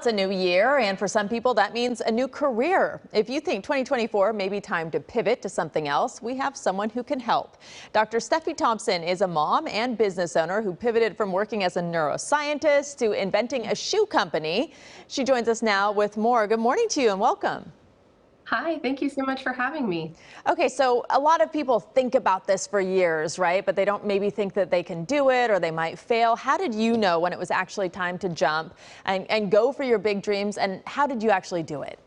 it's a new year, and for some people that means a new career. If you think 2024 may be time to pivot to something else, we have someone who can help. Dr. Steffie Tomson is a mom and business owner who pivoted from working as a neuroscientist to inventing a shoe company. She joins us now with more. Good morning to you and welcome. Hi, thank you so much for having me. Okay, so a lot of people think about this for years, right? But they don't maybe think that they can do it or they might fail. How did you know when it was actually time to jump and go for your big dreams? And how did you actually do it?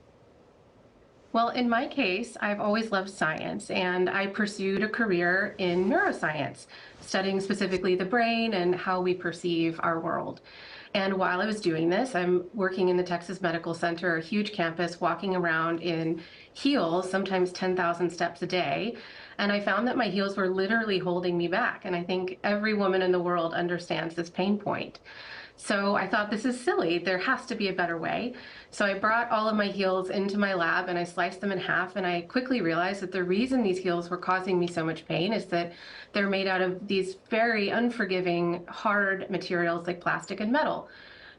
Well, in my case, I've always loved science and I pursued a career in neuroscience, studying specifically the brain and how we perceive our world. And while I was doing this, I'm working in the Texas Medical Center, a huge campus, walking around in heels, sometimes 10,000 steps a day. And I found that my heels were literally holding me back. And I think every woman in the world understands this pain point. So I thought, this is silly. There has to be a better way. So I brought all of my heels into my lab and I sliced them in half. And I quickly realized that the reason these heels were causing me so much pain is that they're made out of these very unforgiving, hard materials like plastic and metal.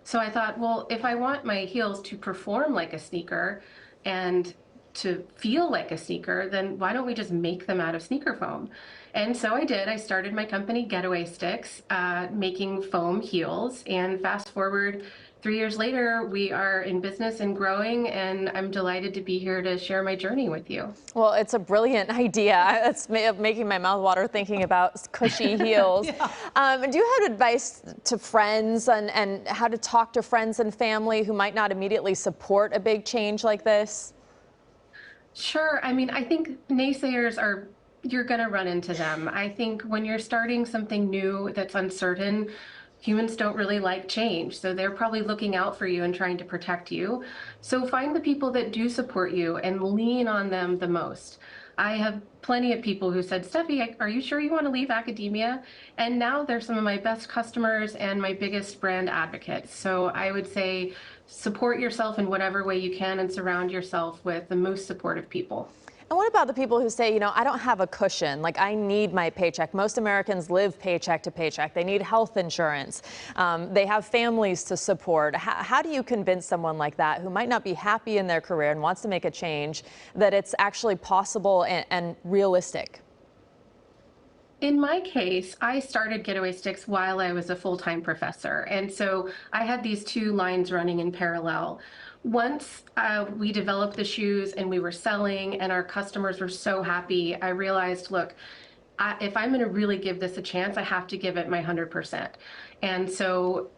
So I thought, well, if I want my heels to perform like a sneaker and to feel like a sneaker, then why don't we just make them out of sneaker foam? And so I did. I started my company, Getaway Sticks, making foam heels. And fast forward 3 years later, we are in business and growing, and I'm delighted to be here to share my journey with you. Well, it's a brilliant idea. It's making my mouth water thinking about cushy heels. Yeah. Do you have advice to friends and how to talk to friends and family who might not immediately support a big change like this? Sure. I mean, I think you're going to run into them. I think when you're starting something new that's uncertain, humans don't really like change. So they're probably looking out for you and trying to protect you. So find the people that do support you and lean on them the most. I have plenty of people who said, Steffi, are you sure you want to leave academia? And now they're some of my best customers and my biggest brand advocates. So I would say support yourself in whatever way you can and surround yourself with the most supportive people. And what about the people who say, I don't have a cushion, like I need my paycheck. Most Americans live paycheck to paycheck. They need health insurance. They have families to support. How do you convince someone like that who might not be happy in their career and wants to make a change that it's actually possible and realistic? In my case, I started Getaway Sticks while I was a full-time professor. And so I had these two lines running in parallel. Once we developed the shoes and we were selling and our customers were so happy, I realized, look, if I'm going to really give this a chance, I have to give it my 100%. And so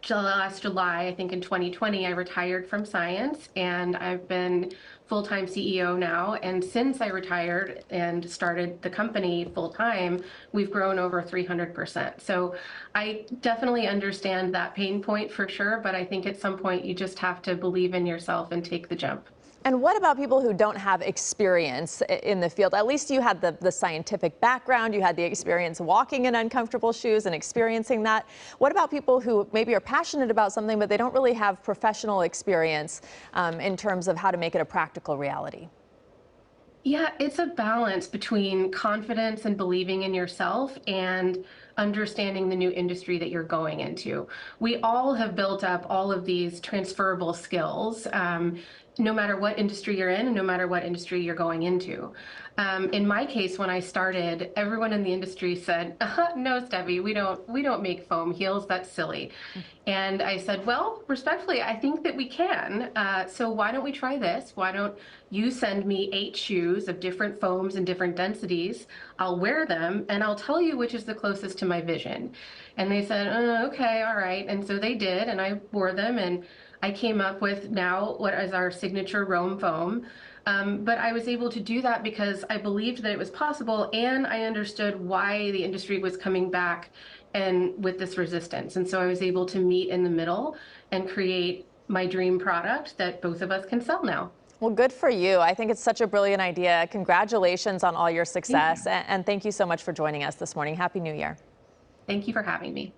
last July, I think in 2020, I retired from science and I've been full-time CEO now. And since I retired and started the company full-time, we've grown over 300%. So I definitely understand that pain point for sure, but I think at some point you just have to believe in yourself and take the jump. And what about people who don't have experience in the field? At least you had the scientific background, you had the experience walking in uncomfortable shoes and experiencing that. What about people who maybe are passionate about something, but they don't really have professional experience in terms of how to make it a practical reality? Yeah, it's a balance between confidence and believing in yourself and understanding the new industry that you're going into. We all have built up all of these transferable skills, no matter what industry you're in and no matter what industry you're going into. In my case, when I started, everyone in the industry said, no, Steffi, we don't make foam heels. That's silly. And I said, well, respectfully, I think that we can. So why don't we try this? Why don't you send me 8 shoes of different foams and different densities? I'll wear them and I'll tell you which is the closest to my vision. And they said, okay, all right. And so they did, and I wore them, and I came up with now what is our signature Rome foam. But I was able to do that because I believed that it was possible, and I understood why the industry was coming back and with this resistance. And so I was able to meet in the middle and create my dream product that both of us can sell now. Well, good for you. I think it's such a brilliant idea. Congratulations on all your success. And thank you so much for joining us this morning. Happy New Year. Thank you for having me.